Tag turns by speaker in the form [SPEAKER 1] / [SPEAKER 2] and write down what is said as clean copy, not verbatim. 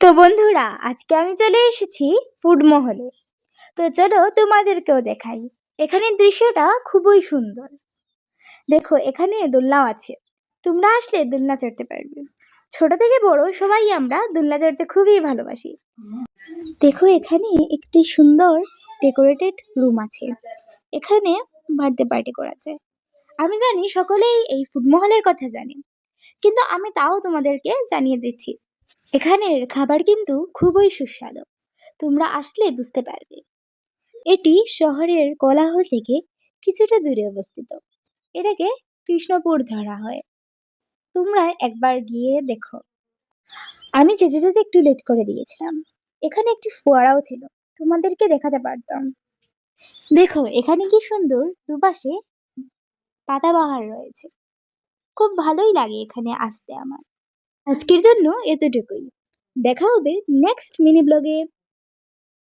[SPEAKER 1] তো বন্ধুরা, আজকে আমি চলে এসেছি ফুড মহলে। তো চলো তোমাদেরকেও দেখাই। এখানের দৃশ্যটা খুবই সুন্দর। দেখো, এখানে দোলনাও আছে। তোমরা আসলে দোলনা চড়তে পারবে। ছোট থেকে বড় সবাই আমরা দোলনা চড়তে খুবই ভালোবাসি। দেখো, এখানে একটি সুন্দর ডেকোরেটেড রুম আছে। এখানে বার্থডে পার্টি করা যায়। আমি জানি সকলেই এই ফুড মহলের কথা জানে, কিন্তু আমি তাও তোমাদেরকে জানিয়ে দিচ্ছি। এখানের খাবার কিন্তু খুবই সুস্বাদু। তোমরা আসলে বুঝতে পারবে। এটি শহরের কোলাহল থেকে কিছুটা দূরে অবস্থিত। এটাকে কৃষ্ণপুর ধরা হয়। তোমরা একবার গিয়ে দেখো। আমি যেতে যেতে একটু লেট করে দিয়েছিলাম। এখানে একটি ফোয়ারাও ছিল, তোমাদেরকে দেখাতে পারতাম। দেখো, এখানে কি সুন্দর দুপাশে পাতাবাহার রয়েছে। খুব ভালোই লাগে এখানে আসতে আমার। আজকের জন্য এতটুকুই। দেখা হবে নেক্সট মিনি ব্লগে।